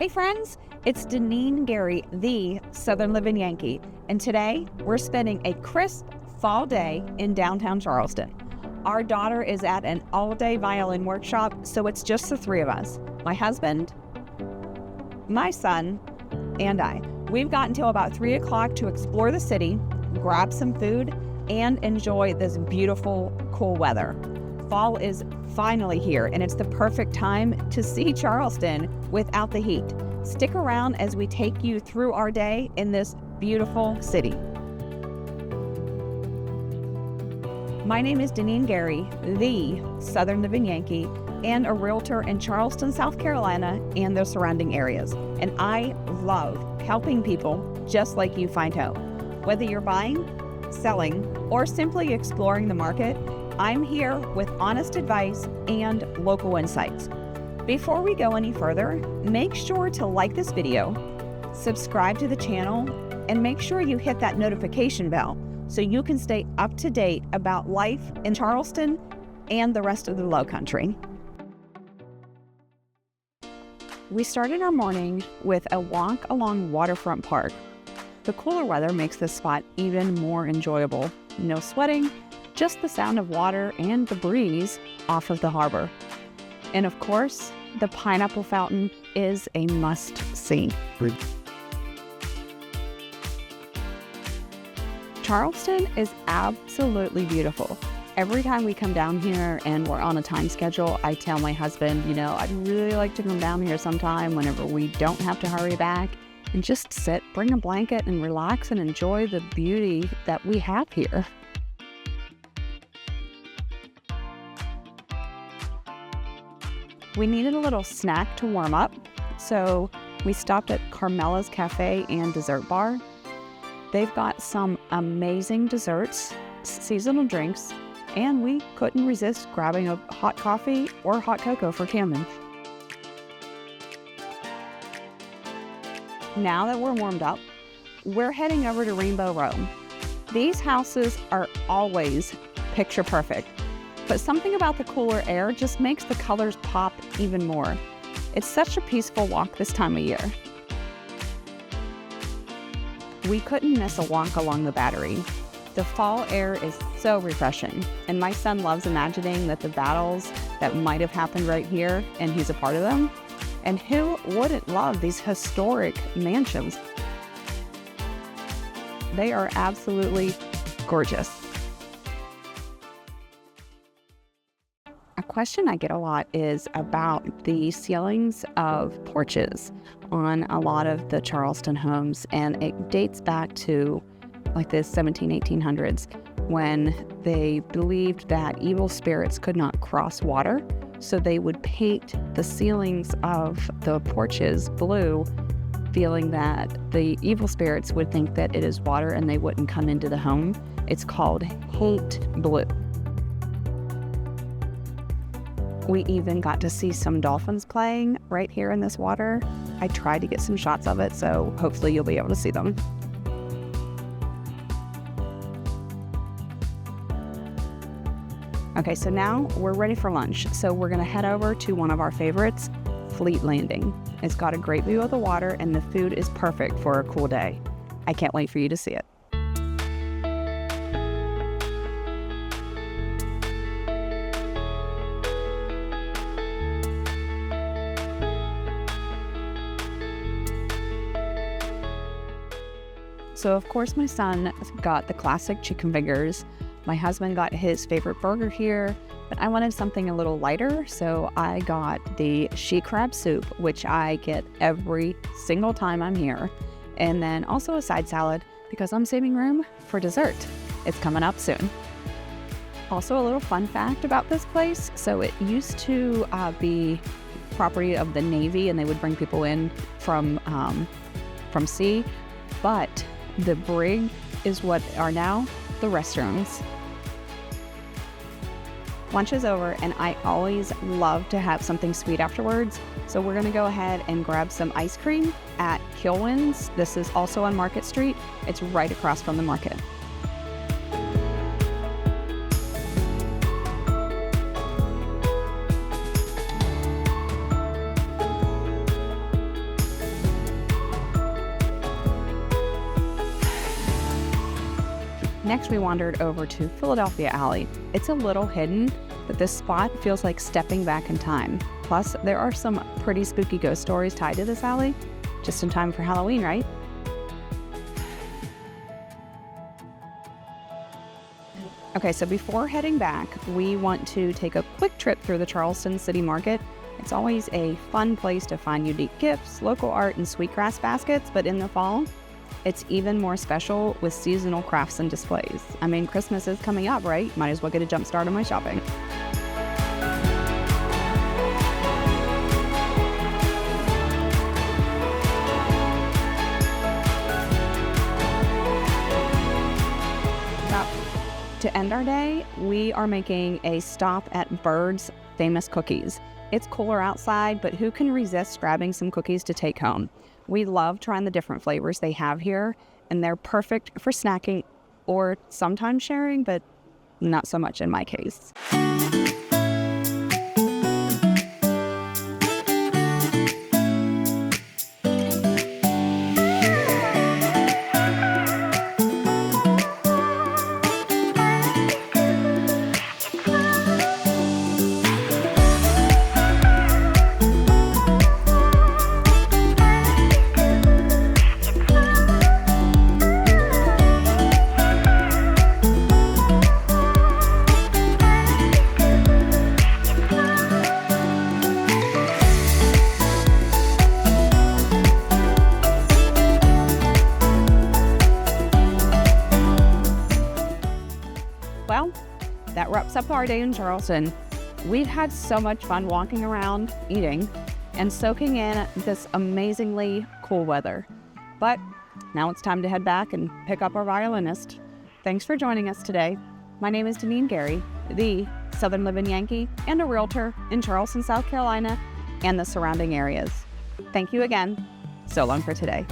Hey friends, it's Deneen Gary, the Southern Living Yankee, and today we're spending a crisp fall day in downtown Charleston. Our daughter is at an all-day violin workshop, so it's just the three of us. My husband, my son, and I. We've got until about 3 o'clock to explore the city, grab some food, and enjoy this beautiful, cool weather. Fall is finally here, and it's the perfect time to see Charleston without the heat. Stick around as we take you through our day in this beautiful city. My name is Deneen Gary, the Southern Living Yankee, and a realtor in Charleston, South Carolina, and the surrounding areas. And I love helping people just like you find home. Whether you're buying, selling, or simply exploring the market, I'm here with honest advice and local insights. Before we go any further, make sure to like this video, subscribe to the channel, and make sure you hit that notification bell so you can stay up to date about life in Charleston and the rest of the Lowcountry. We started our morning with a walk along Waterfront Park. The cooler weather makes this spot even more enjoyable. No sweating, just the sound of water and the breeze off of the harbor. And of course, the pineapple fountain is a must-see. Charleston is absolutely beautiful. Every time we come down here and we're on a time schedule, I tell my husband, I'd really like to come down here sometime whenever we don't have to hurry back and just sit, bring a blanket, and relax and enjoy the beauty that we have here. We needed a little snack to warm up, so we stopped at Carmela's Cafe and Dessert Bar. They've got some amazing desserts, seasonal drinks, and we couldn't resist grabbing a hot coffee or hot cocoa for Cameron. Now that we're warmed up, we're heading over to Rainbow Row. These houses are always picture perfect, but something about the cooler air just makes the colors pop even more. It's such a peaceful walk this time of year. We couldn't miss a walk along the Battery. The fall air is so refreshing, and my son loves imagining that the battles that might have happened right here, and he's a part of them. And who wouldn't love these historic mansions? They are absolutely gorgeous. A question I get a lot is about the ceilings of porches on a lot of the Charleston homes, and it dates back to like the 1800s when they believed that evil spirits could not cross water, so they would paint the ceilings of the porches blue, feeling that the evil spirits would think that it is water and they wouldn't come into the home. It's called hate blue. We even got to see some dolphins playing right here in this water. I tried to get some shots of it, so hopefully you'll be able to see them. Okay, so now we're ready for lunch. So we're gonna head over to one of our favorites, Fleet Landing. It's got a great view of the water and the food is perfect for a cool day. I can't wait for you to see it. So of course my son got the classic chicken fingers. My husband got his favorite burger here, but I wanted something a little lighter, so I got the she crab soup, which I get every single time I'm here. And then also a side salad because I'm saving room for dessert. It's coming up soon. Also a little fun fact about this place. So it used to be property of the Navy, and they would bring people in from sea, but the brig is what are now the restrooms. Lunch is over, and I always love to have something sweet afterwards. So we're gonna go ahead and grab some ice cream at Kilwin's. This is also on Market Street. It's right across from the market. Next, we wandered over to Philadelphia Alley. It's a little hidden, but this spot feels like stepping back in time. Plus, there are some pretty spooky ghost stories tied to this alley. Just in time for Halloween, right? Okay, so before heading back, we want to take a quick trip through the Charleston City Market. It's always a fun place to find unique gifts, local art, and sweetgrass baskets, but in the fall, it's even more special with seasonal crafts and displays. I mean, Christmas is coming up, right? Might as well get a jump start on my shopping. To end our day, we are making a stop at Bird's Famous Cookies. It's cooler outside, but who can resist grabbing some cookies to take home? We love trying the different flavors they have here, and they're perfect for snacking or sometimes sharing, but not so much in my case. Well, that wraps up our day in Charleston. We've had so much fun walking around, eating, and soaking in this amazingly cool weather. But now it's time to head back and pick up our violinist. Thanks for joining us today. My name is Deneen Gary, the Southern Living Yankee and a realtor in Charleston, South Carolina, and the surrounding areas. Thank you again. So long for today.